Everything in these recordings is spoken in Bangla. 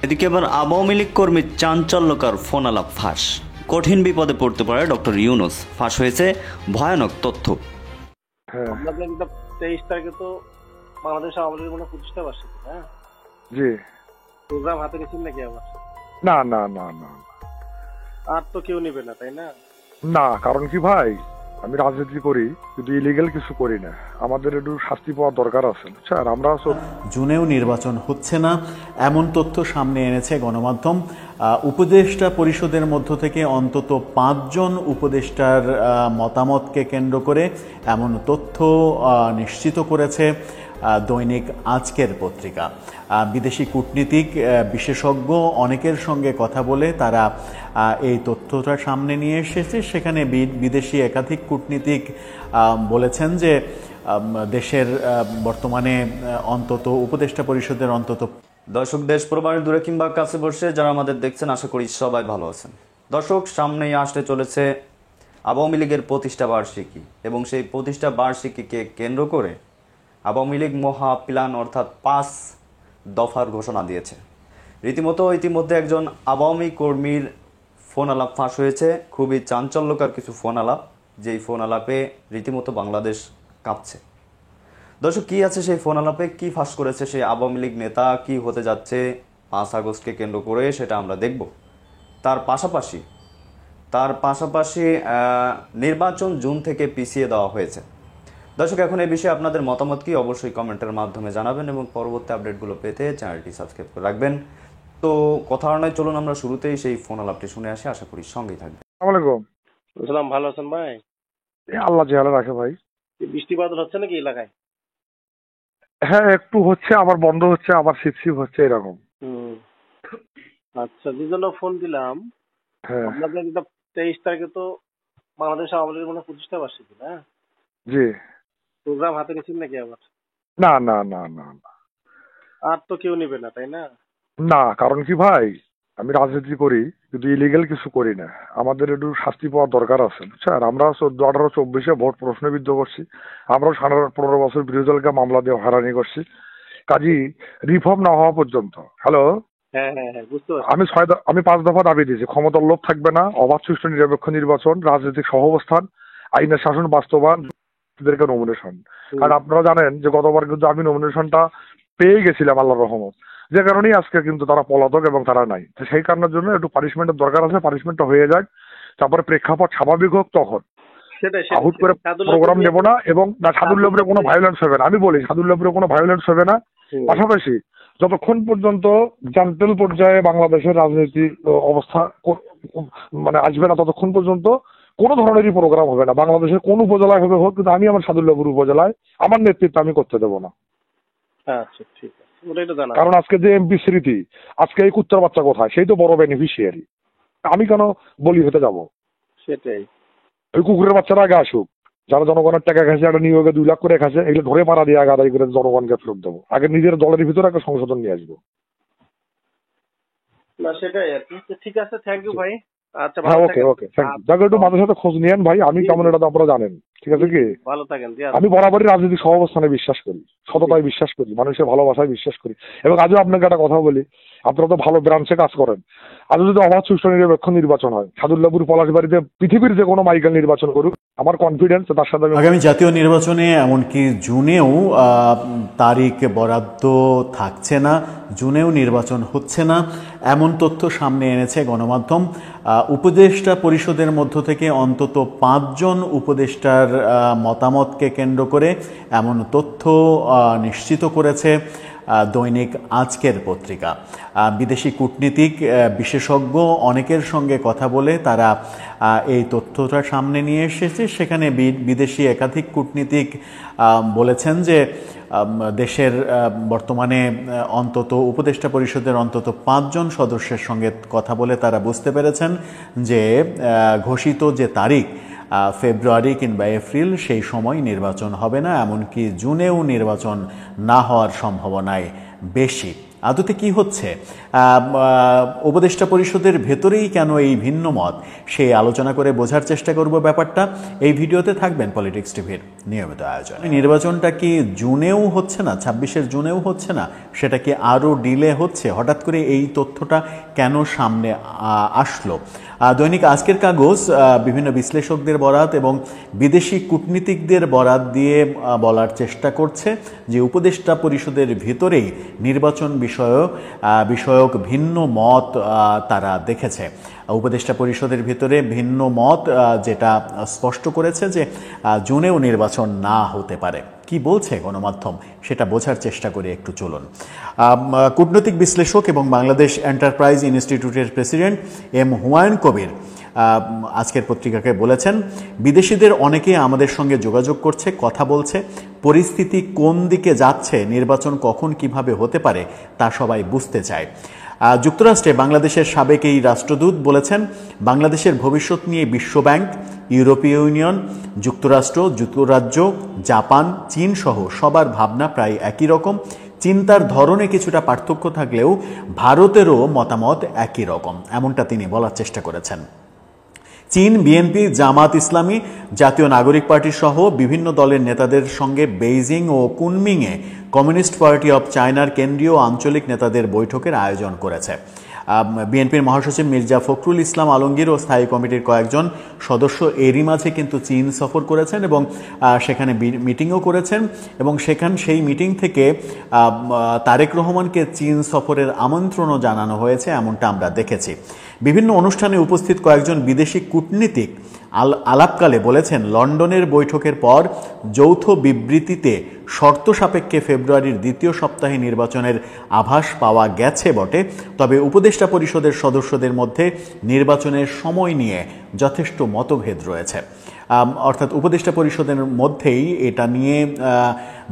এদিকে এবার আওয়ামী লীগ কর্মীর চাঞ্চল্যকর ফোন আলাপ ফাঁস। কঠিন বিপদে পড়তে পারে ডক্টর ইউনূস। ফাঁস হয়েছে ভয়ানক তথ্য। আপনাদের 23 তারিখে তো বাংলাদেশ আওয়ামী লীগের কোনো প্রতিষ্ঠা বার্ষিকী, হ্যাঁ? জি। প্রোগ্রাম হাতে নিয়েছেন নাকি আবার? না না না না আর তো কেউ নেবে না, তাই না? না, কারণ কি ভাই, আমি রাজনীতি করি কিন্তু ইলিগাল কিছু করি না। আমাদের একটু শাস্তি পাওয়ার দরকার আছে, বুঝছেন? আমরা জুনেও নির্বাচন হচ্ছে না এমন তথ্য সামনে এনেছে গণমাধ্যম। উপদেষ্টা পরিষদের মধ্য থেকে অন্তত 5 জন উপদেষ্টার মতামতকে কেন্দ্র করে এমন তথ্য নিশ্চিত করেছে দৈনিক আজকের পত্রিকা। বিদেশি কূটনীতিক বিশেষজ্ঞ অনেকের সঙ্গে কথা বলে তারা এই তথ্যটা সামনে নিয়ে এসেছে। সেখানে বিদেশি একাধিক কূটনীতিক বলেছেন যে দেশের বর্তমানে অন্তত উপদেষ্টা পরিষদের অন্তত দর্শক, দেশ প্রবাহের দূরে কিংবা কাছে বসে যারা আমাদের দেখছেন, আশা করি সবাই ভালো আছেন। দর্শক, সামনেই আসতে চলেছে আওয়ামী লীগের প্রতিষ্ঠা বার্ষিকী এবং সেই প্রতিষ্ঠা বার্ষিকীকে কেন্দ্র করে আওয়ামী লীগ মহা প্ল্যান অর্থাৎ 5 দফার ঘোষণা দিয়েছে। রীতিমতো ইতিমধ্যে একজন আওয়ামী কর্মীর ফোন আলাপ ফাঁস হয়েছে। খুবই চাঞ্চল্যকর কিছু ফোন আলাপ, যেই ফোন আলাপে রীতিমতো বাংলাদেশ কাঁপছে। দর্শক, কি আছে সেই ফোন আলাপে, কি ফাঁস করেছে সেই আওয়ামী লীগ নেতা, কি হতে যাচ্ছে 5 আগস্টকে কেন্দ্র করে, সেটা আমরা দেখব। তার পাশাপাশি নির্বাচন জুন থেকে পিছিয়ে দেওয়া হয়েছে। দর্শক, এখন এই বিষয়ে আপনাদের মতামত কি, অবশ্যই কমেন্টের মাধ্যমে জানাবেন এবং পরবর্তী আপডেটগুলো পেতে চ্যানেলটি সাবস্ক্রাইব করে রাখবেন। তো কথা নয়, চলুন আমরা শুরুতেই সেই ফোন আলাপটি শুনে আসি। আশা করি সঙ্গেই থাকবেন। আসসালামু আলাইকুম। আসসালাম, ভালো আছেন ভাই? আল্লাহ জিয়ালা রাখে ভাই। বৃষ্টিপাত হচ্ছে নাকি এলাকায়? হ্যাঁ, একটু হচ্ছে, আবার বন্ধ হচ্ছে, আবার শিপশিপ হচ্ছে, এরকম। আচ্ছা, যে জন্য ফোন দিলাম, হ্যাঁ। আপনাদের 23 তারিখে তো বাংলাদেশ আওয়ামী লীগের কোনো প্রতিষ্ঠা বার্ষিকী, হ্যাঁ? জি। প্রোগ্রাম হাতে নিয়েছেন নাকি আবার? না না না না আর তো কেউ নেবে না, তাই না? না, কারণ কি ভাই, আমি রাজনীতি করি কিন্তু ইলিগাল কিছু করি না। আমাদের একটু শাস্তি পাওয়ার দরকার আছে, বুঝছেন? আমরা 14, 18, 24-এ ভোট প্রশ্নবিদ্ধ করছি। আমরাও 15 বছর বিরোধী দলকে মামলা দিয়ে হয়রানি করছি। কাজী রিফর্ম না হওয়া পর্যন্ত। হ্যালো। হ্যাঁ হ্যাঁ হ্যাঁ, বুঝতে পারছি। আমি 5 দফা দাবি দিয়েছি। ক্ষমতার লোভ থাকবে না, অবাধ সুষ্ঠু নিরপেক্ষ নির্বাচন, রাজনৈতিক সহাবস্থান, আইনের শাসন বাস্তবায়ন, নমিনেশন। কারণ আপনারা জানেন যে গতবার কিন্তু আমি নমিনেশনটা পেয়ে গেছিলাম আল্লাহর রহমত, যে কারণেই আজকে কিন্তু তারা পলাতক এবং তারা নাই। তো সেই কারণের জন্য একটু পানিশমেন্টের দরকার আছে। পানিশমেন্টটা হয়ে যাক, তারপরে প্রেক্ষাপট স্বাভাবিক হোক, তখন আহুট করে প্রোগ্রাম নেব না। এবং সাদুল্লাপুরে কোনো ভায়োলেন্স হবে না। আমি বলি, সাদুল্লাপুরে কোনো ভায়োলেন্স হবে না। পাশাপাশি যতক্ষণ পর্যন্ত জান্টেল পর্যায়ে বাংলাদেশের রাজনীতি অবস্থা মানে আসবে না, ততক্ষণ পর্যন্ত কোনো ধরনেরই প্রোগ্রাম হবে না। বাংলাদেশের কোন উপজেলায় হবে হোক, কিন্তু আমি আমার সাদুল্লাপুর উপজেলায় আমার নেতৃত্ব আমি করতে দেবো না। আচ্ছা, ঠিক আছে, ওটাই তো জানা। কারণ আজকে যে এমপি স্মৃতি, আজকে এই কুত্তার বাচ্চা কোথায়, সেই তো বড় বেনিফিশিয়ারি। আমি কেন বলি হতে যাব? সেটাই। ওই কুকুরের বাচ্চারা আগে আসুক, যারা জনগণের টাকা খাইছে, একটা নিয়োগে 2 লাখ করে খাইছে, এগুলো ধরে মারা দিয়ে আগে আদায় করে জনগণকে ফেরত দেবো। আগে নিজের দলের ভিতরে একটা সংশোধন নিয়ে আসবো। না, সেটাই আর কি। ঠিক আছে, থ্যাংক ইউ ভাই। আচ্ছা, হ্যাঁ, ওকে ওকে, থ্যাংক ইউ। যাকে একটু মাঝে সাথে খোঁজ নিয়েন ভাই, আমি কেমন এটা তো আপনারা জানেন, ঠিক আছে কি? ভালো থাকেন। আমি বরাবরই রাজনৈতিক সহাবস্থানে বিশ্বাস করি, সততায় বিশ্বাস করি, মানুষের ভালোবাসায় বিশ্বাস করি। এবং আজও আপনাকে একটা কথা বলি, আপনারা তো ভালো ব্রাঞ্চে কাজ করেন। আজও যদি অবাধ সুষ্ঠু নিরপেক্ষ নির্বাচন হয়, সাদুল্লাপুর পলাশবাড়িতে পৃথিবীর যে কোনো মাইকেল নির্বাচন করুক, আমার কনফিডেন্স তার সাথে আগামী জাতীয় নির্বাচনে এমনকি জুনেও তারিখ বরাদ্দ থাকছে না, জুনেও নির্বাচন হচ্ছে না এমন তথ্য সামনে এনেছে গণমাধ্যম। উপদেষ্টা পরিষদের মধ্য থেকে অন্তত 5 জন উপদেষ্টার মতামতকে কেন্দ্র করে এমন তথ্য নিশ্চিত করেছে দৈনিক আজকের পত্রিকা। বিদেশি কূটনীতিক বিশেষজ্ঞ অনেকের সঙ্গে কথা বলে তারা এই তথ্যটা সামনে নিয়ে এসেছে। সেখানে বিদেশি একাধিক কূটনীতিক বলেছেন যে দেশের বর্তমানে অন্তত উপদেষ্টা পরিষদের অন্তত 5 জন সদস্যের সঙ্গে কথা বলে তারা বুঝতে পেরেছেন যে ঘোষিত যে তারিখ ফেব্রুয়ারি কিংবা এপ্রিল, সেই সময় নির্বাচন হবে না, এমনকি জুনেও নির্বাচন না হওয়ার সম্ভাবনাই বেশি। আদতে কি হচ্ছে, উপদেষ্টা পরিষদের ভেতরেই কেন এই ভিন্ন মত, সেই আলোচনা করে বোঝার চেষ্টা করব ব্যাপারটা। এই ভিডিওতে থাকবেন পলিটিক্স টিভির নিয়মিত আয়োজন। নির্বাচনটা কি জুনেও হচ্ছে না, 26 জুনেও হচ্ছে না, সেটা কি আরও ডিলে হচ্ছে? হঠাৎ করে এই তথ্যটা কেন সামনে আসলো? দৈনিক আজকের কাগজ বিভিন্ন বিশ্লেষকদের বরাত এবং বিদেশি কূটনীতিকদের বরাত দিয়ে বলার চেষ্টা করছে যে উপদেষ্টা পরিষদের ভিতরেই নির্বাচন বিষয়ক ভিন্ন মত তারা দেখেছে। উপদেষ্টা পরিষদের ভিতরে ভিন্ন মত যেটা স্পষ্ট করেছে যে জুনেও নির্বাচন না হতে পারে। কি বলছে গণমাধ্যম সেটা বোঝার চেষ্টা করে একটু চলুন। কূটনৈতিক বিশ্লেষক এবং বাংলাদেশ এন্টারপ্রাইজ ইনস্টিটিউটের প্রেসিডেন্ট এম হুমায়ুন কবির আজকের পত্রিকাকে বলেছেন, বিদেশিদের অনেকে আমাদের সঙ্গে যোগাযোগ করছে, কথা বলছে, পরিস্থিতি কোন দিকে যাচ্ছে, নির্বাচন কখন কিভাবে হতে পারে তা সবাই বুঝতে চায়। যুক্তরাষ্ট্রে বাংলাদেশের সাবেক এই রাষ্ট্রদূত বলেছেন, বাংলাদেশের ভবিষ্যৎ নিয়ে বিশ্বব্যাংক, ইউরোপীয় ইউনিয়ন, যুক্তরাষ্ট্র, যুক্তরাজ্য, জাপান, চীন সহ সবার ভাবনা প্রায় একই রকম। চিন্তার ধরনে কিছুটা পার্থক্য থাকলেও ভারতেরও মতামত একই রকম, এমনটা তিনি বলার চেষ্টা করেছেন। চীন, বিএনপি, জামাত ইসলামী, জাতীয় নাগরিক পার্টি সহ বিভিন্ন দলের নেতাদের সঙ্গে বেইজিং ও কুনমিংয়ে কমিউনিস্ট পার্টি অব চায়নার কেন্দ্রীয় আঞ্চলিক নেতাদের বৈঠকের আয়োজন করেছে। বিএনপির মহাসচিব মির্জা ফখরুল ইসলাম আলমগীর ও স্থায়ী কমিটির কয়েকজন সদস্য এরই মাঝে কিন্তু চীন সফর করেছেন এবং সেখানে মিটিংও করেছেন এবং সেই মিটিং থেকে তারেক রহমানকে চীন সফরের আমন্ত্রণও জানানো হয়েছে, এমনটা আমরা দেখেছি। বিভিন্ন অনুষ্ঠানে উপস্থিত কয়েকজন বিদেশি কূটনীতিক আলাপকালে বলেছেন, লন্ডনের বৈঠকের পর যৌথ বিবৃতিতে শর্ত সাপেক্ষে ফেব্রুয়ারির দ্বিতীয় সপ্তাহে নির্বাচনের আভাস পাওয়া গেছে বটে, তবে উপদেষ্টা পরিষদের সদস্যদের মধ্যে নির্বাচনের সময় নিয়ে যথেষ্ট মতভেদ রয়েছে। অর্থাৎ উপদেষ্টা পরিষদের মধ্যেই এটা নিয়ে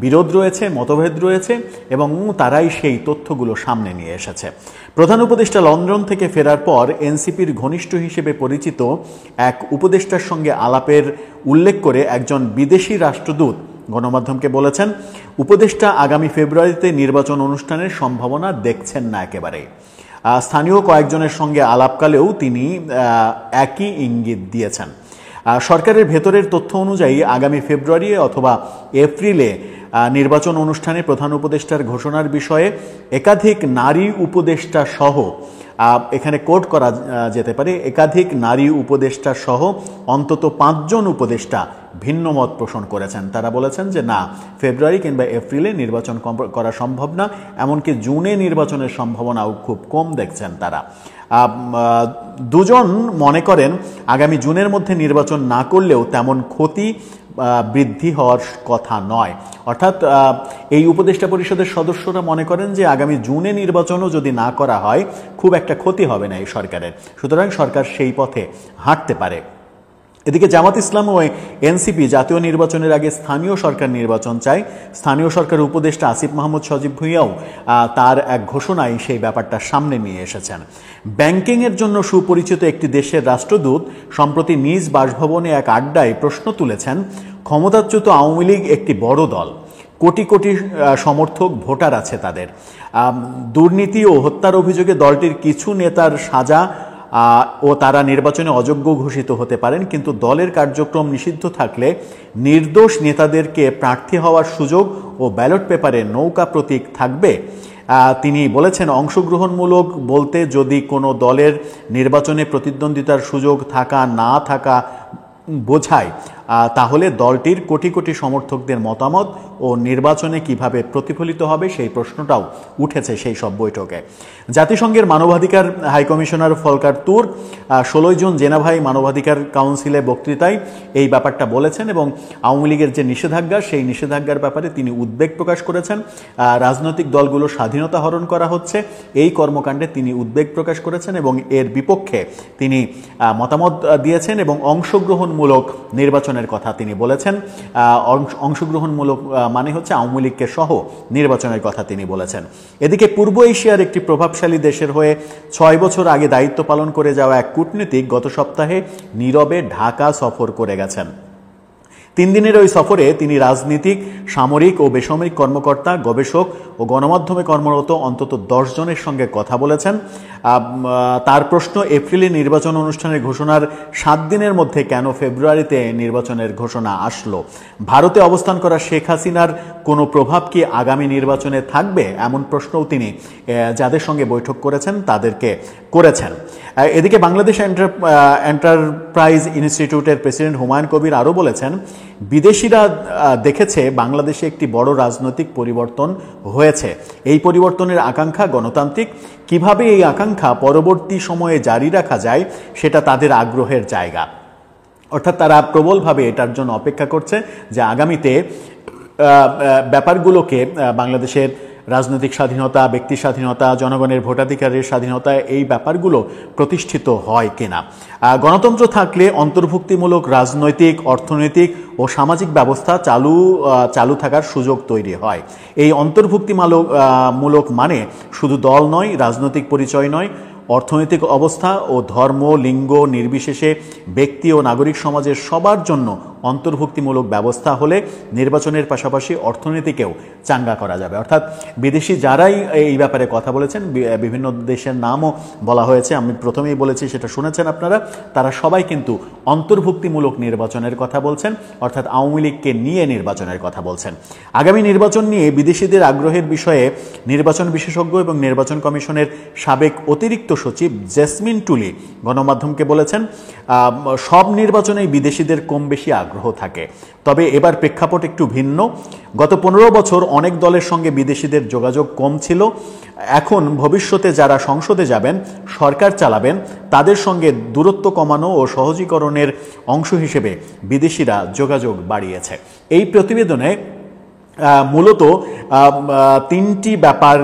বিরোধ রয়েছে, মতভেদ রয়েছে এবং তারাই সেই তথ্যগুলো সামনে নিয়ে এসেছে। প্রধান উপদেষ্টা লন্ডন থেকে ফেরার পর এনসিপির ঘনিষ্ঠ হিসেবে পরিচিত এক উপদেষ্টার সঙ্গে আলাপের উল্লেখ করে একজন বিদেশি রাষ্ট্রদূত গণমাধ্যমকে বলেছেন, উপদেষ্টা আগামী ফেব্রুয়ারিতে নির্বাচন অনুষ্ঠানের সম্ভাবনা দেখছেন না একেবারে। স্থানীয় কয়েকজনের সঙ্গে আলাপকালেও তিনি একই ইঙ্গিত দিয়েছেন। সরকারের ভেতরের তথ্য অনুযায়ী আগামী ফেব্রুয়ারি অথবা এপ্রিলে নির্বাচন অনুষ্ঠানে প্রধান উপদেষ্টার ঘোষণার বিষয়ে একাধিক নারী উপদেষ্টা সহ, এখানে কোট করা যেতে পারে, একাধিক নারী উপদেষ্টা সহ অন্তত 5 জন উপদেষ্টা ভিন্ন মত পোষণ করেছেন। তারা বলেছেন যে না, ফেব্রুয়ারি কিংবা এপ্রিলে নির্বাচন করা সম্ভব না, এমনকি জুনে নির্বাচনের সম্ভাবনাও খুব কম দেখছেন তারা। দুজন মনে করেন আগামী জুনের মধ্যে নির্বাচন না করলেও তেমন ক্ষতি বৃদ্ধি হওয়ার কথা নয়। অর্থাৎ এই উপদেষ্টা পরিষদের সদস্যরা মনে করেন যে আগামী জুনে নির্বাচনও যদি না করা হয় খুব একটা ক্ষতি হবে না এই সরকারের, সুতরাং সরকার সেই পথে হাঁটতে পারে। এদিকে জামাত ইসলাম ও এনসিপি জাতীয় নির্বাচনের আগে স্থানীয় সরকার নির্বাচন চায়। স্থানীয় সরকার উপদেষ্টা আসিফ মাহমুদ সজীব ভুঁইয়াও তার এক ঘোষণায় সেই ব্যাপারটা সামনে নিয়ে এসেছেন। ব্যাংকিংয়ের জন্য সুপরিচিত একটি দেশের রাষ্ট্রদূত সম্প্রতি নিজ বাসভবনে এক আড্ডায় প্রশ্ন তুলেছেন, ক্ষমতাচ্যুত আওয়ামী লীগ একটি বড় দল, কোটি কোটি সমর্থক ভোটার আছে তাদের, দুর্নীতি ও হত্যার অভিযোগে দলটির কিছু নেতার সাজা ও তারা নির্বাচনে অযোগ্য ঘোষিত হতে পারেন, কিন্তু দলের কার্যক্রম নিষিদ্ধ থাকলে নির্দোষ নেতাদেরকে প্রার্থী হওয়ার সুযোগ ও ব্যালট পেপারে নৌকা প্রতীক থাকবে। তিনি বলেছেন, অংশগ্রহণমূলক বলতে যদি কোনো দলের নির্বাচনে প্রতিদ্বন্দ্বিতার সুযোগ থাকা না থাকা বোঝায়, তাহলে দলটির কোটি কোটি সমর্থকদের মতামত ও নির্বাচনে কিভাবে প্রতিফলিত হবে সেই প্রশ্নটাও উঠেছে সেই সব বৈঠকে। জাতিসংঘের মানবাধিকার হাইকমিশনার ফলকার তুর 16 জুন জেনেভায় মানবাধিকার কাউন্সিলে বক্তৃতায় এই ব্যাপারটা বলেছেন এবং আওয়ামী লীগের যে নিষেধাজ্ঞা সেই নিষেধাজ্ঞার ব্যাপারে তিনি উদ্বেগ প্রকাশ করেছেন। রাজনৈতিক দলগুলো স্বাধীনতা হরণ করা হচ্ছে, এই কর্মকাণ্ডে তিনি উদ্বেগ প্রকাশ করেছেন এবং এর বিপক্ষে তিনি মতামত দিয়েছেন এবং অংশগ্রহণমূলক নির্বাচনের কথা তিনি বলেছেন। অংশগ্রহণমূলক মানে হচ্ছে আওয়ামী লীগকে সহ নির্বাচনের কথা তিনি বলেছেন। এদিকে পূর্ব এশিয়ার একটি প্রভাবশালী দেশের হয়ে 6 বছর আগে দায়িত্ব পালন করে যাওয়া এক কূটনীতিক গত সপ্তাহে নীরবে ঢাকা সফর করে গেছেন। 3 দিনের ওই সফরে তিনি রাজনীতিক, সামরিক ও বেসামরিক কর্মকর্তা, গবেষক ও গণমাধ্যমে কর্মরত অন্তত 10 জনের সঙ্গে কথা বলেছেন। তার প্রশ্ন, এপ্রিলে নির্বাচন অনুষ্ঠানের ঘোষণার 7 দিনের মধ্যে কেন ফেব্রুয়ারিতে নির্বাচনের ঘোষণা আসলো? ভারতে অবস্থান করা শেখ হাসিনার কোনো প্রভাব কি আগামী নির্বাচনে থাকবে? এমন প্রশ্নও তিনি যাদের সঙ্গে বৈঠক করেছেন তাদেরকে করেছেন। এদিকে বাংলাদেশ এন্টারপ্রাইজ ইনস্টিটিউটের প্রেসিডেন্ট হুমায়ুন কবির আরও বলেছেন, বিদেশিরা দেখেছে বাংলাদেশে একটি বড় রাজনৈতিক পরিবর্তন হয়েছে। এই পরিবর্তনের আকাঙ্ক্ষা গণতান্ত্রিক। কিভাবে এই আকাঙ্ক্ষা পরবর্তী সময়ে জারি রাখা যায় সেটা তাদের আগ্রহের জায়গা। অর্থাৎ তারা প্রবলভাবে এটার জন্য অপেক্ষা করছে যে আগামীতে ব্যাপারগুলোকে বাংলাদেশের রাজনৈতিক স্বাধীনতা, ব্যক্তি স্বাধীনতা, জনগণের ভোটাধিকারের স্বাধীনতা, এই ব্যাপারগুলো প্রতিষ্ঠিত হয় কিনা। গণতন্ত্র থাকলে অন্তর্ভুক্তিমূলক রাজনৈতিক, অর্থনৈতিক ও সামাজিক ব্যবস্থা চালু থাকার সুযোগ তৈরি হয়। এই অন্তর্ভুক্তিমূলক মানে শুধু দল নয়, রাজনৈতিক পরিচয় নয়, অর্থনৈতিক অবস্থা ও ধর্ম, লিঙ্গ নির্বিশেষে ব্যক্তি ও নাগরিক সমাজের সবার জন্য অন্তর্ভুক্তিমূলক ব্যবস্থা হলে নির্বাচনের পাশাপাশি অর্থনীতিকেও চাঙ্গা করা যাবে। অর্থাৎ বিদেশি যারাই এই ব্যাপারে কথা বলেছেন, বিভিন্ন দেশের নামও বলা হয়েছে, আমি প্রথমেই বলেছি সেটা শুনেছেন আপনারা, তারা সবাই কিন্তু অন্তর্ভুক্তিমূলক নির্বাচনের কথা বলছেন, অর্থাৎ আওয়ামী লীগকে নিয়ে নির্বাচনের কথা বলছেন। আগামী নির্বাচন নিয়ে বিদেশিদের আগ্রহের বিষয়ে নির্বাচন বিশেষজ্ঞ এবং নির্বাচন কমিশনের সাবেক অতিরিক্ত সচিব জেসমিন টুলি গণমাধ্যমকে বলেছেন, সব নির্বাচনেই বিদেশিদের কম বেশি আগ্রহ থাকে, তবে এবার প্রেক্ষাপট একটু ভিন্ন। গত 15 বছর অনেক দলের সঙ্গে বিদেশিদের যোগাযোগ কম ছিল। এখন ভবিষ্যতে যারা সংসদে যাবেন, সরকার চালাবেন, তাদের সঙ্গে দূরত্ব কমানো ও সহজীকরণের অংশ হিসেবে বিদেশিরা যোগাযোগ বাড়িয়েছে। এই প্রতিবেদনে মূলত 3টি ব্যাপার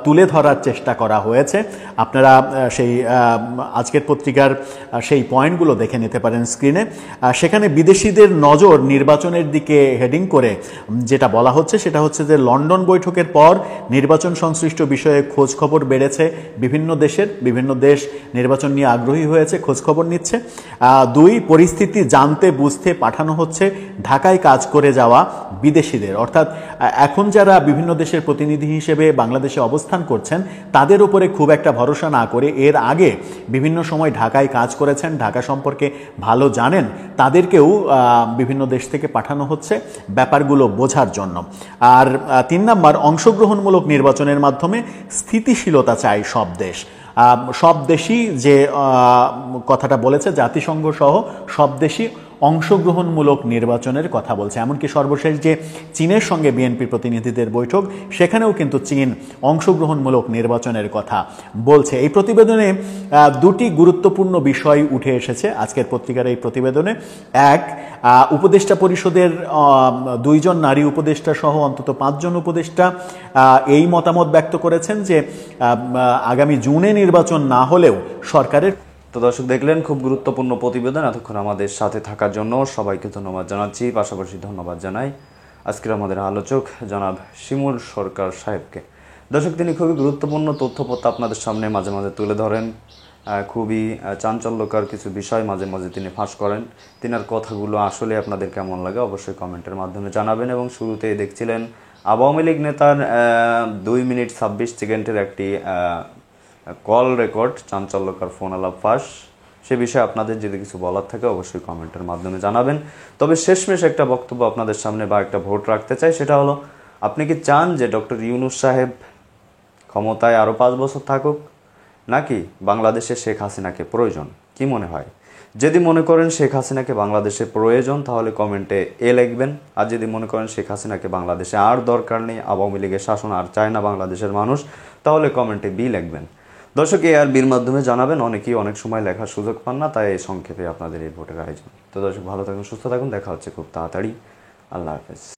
তুলে ধরার চেষ্টা করা হয়েছে। আপনারা সেই আজকের পত্রিকার সেই পয়েন্টগুলো দেখে নিতে পারেন স্ক্রিনে। সেখানে বিদেশিদের নজর নির্বাচনের দিকে হেডিং করে যেটা বলা হচ্ছে সেটা হচ্ছে যে লন্ডন বৈঠকের পর নির্বাচন সংশ্লিষ্ট বিষয়ে খোঁজখবর বেড়েছে বিভিন্ন দেশ নির্বাচন নিয়ে আগ্রহী হয়েছে, খোঁজখবর নিচ্ছে। 2, পরিস্থিতি জানতে বুঝতে পাঠানো হচ্ছে ঢাকায় কাজ করে যাওয়া বিদেশিদের। অর্থাৎ এখন যারা বিভিন্ন দেশের প্রতিনিধি হিসেবে বাংলাদেশে অবস্থান করছেন তাদের উপরে খুব একটা ভরসা না করে এর আগে বিভিন্ন সময় ঢাকায় কাজ করেছেন, ঢাকা সম্পর্কে ভালো জানেন, তাদেরকেও বিভিন্ন দেশ থেকে পাঠানো হচ্ছে ব্যাপারগুলো বোঝার জন্য। আর 3 নাম্বার, অংশগ্রহণমূলক নির্বাচনের মাধ্যমে স্থিতিশীলতা চায় সব দেশ। সব দেশই যে কথাটা বলেছে, জাতিসংঘ সহ সব দেশই অংশগ্রহণমূলক নির্বাচনের কথা বলছে। এমনকি সর্বশেষ যে চীনের সঙ্গে বিএনপির প্রতিনিধিদের বৈঠক, সেখানেও কিন্তু চীন অংশগ্রহণমূলক নির্বাচনের কথা বলছে। এই প্রতিবেদনে 2টি গুরুত্বপূর্ণ বিষয় উঠে এসেছে আজকের পত্রিকার এই প্রতিবেদনে। 1, উপদেষ্টা পরিষদের 2 জন নারী উপদেষ্টা সহ অন্তত 5 জন উপদেষ্টা এই মতামত ব্যক্ত করেছেন যে আগামী জুনে নির্বাচন না হলেও সরকারের। তো দর্শক দেখলেন, খুব গুরুত্বপূর্ণ প্রতিবেদন। এতক্ষণ আমাদের সাথে থাকার জন্য সবাইকে ধন্যবাদ জানাচ্ছি। পাশাপাশি ধন্যবাদ জানাই আজকের আমাদের আলোচক জনাব শিমুল সরকার সাহেবকে। দর্শক, তিনি খুবই গুরুত্বপূর্ণ তথ্যপত্র আপনাদের সামনে মাঝে মাঝে তুলে ধরেন। খুবই চাঞ্চল্যকর কিছু বিষয় মাঝে মাঝে তিনি ফাঁস করেন। তিনার কথাগুলো আসলে আপনাদের কেমন লাগে অবশ্যই কমেন্টের মাধ্যমে জানাবেন। এবং শুরুতেই দেখছিলেন আওয়ামী লীগ নেতার 2 মিনিট 26 সেকেন্ডের একটি কল রেকর্ড, চাঞ্চল্যকর ফোন আলাপ ফাঁস। সে বিষয়ে আপনাদের যদি কিছু বলার থাকে অবশ্যই কমেন্টের মাধ্যমে জানাবেন। তবে শেষমেশ একটা বক্তব্য আপনাদের সামনে বা একটা ভোট রাখতে চাই, সেটা হলো, আপনি কি চান যে ডক্টর ইউনূস সাহেব ক্ষমতায় আরও 5 বছর থাকুক, নাকি বাংলাদেশে শেখ হাসিনাকে প্রয়োজন? কি মনে হয়? যদি মনে করেন শেখ হাসিনাকে বাংলাদেশে প্রয়োজন তাহলে কমেন্টে এ লিখবেন। আর যদি মনে করেন শেখ হাসিনাকে বাংলাদেশে আর দরকার নেই, আওয়ামী লীগের শাসন আর চায় না বাংলাদেশের মানুষ, তাহলে কমেন্টে বি লিখবেন। দর্শক, এ আর বির মাধ্যমে জানাবেন। অনেকেই অনেক সময় লেখার সুযোগ পান না, তাই সংক্ষেপে আপনাদের এই ভোটের আয়োজন। তো দর্শক, ভালো থাকুন, সুস্থ থাকুন, দেখা হচ্ছে খুব তাড়াতাড়ি। আল্লাহ হাফেজ।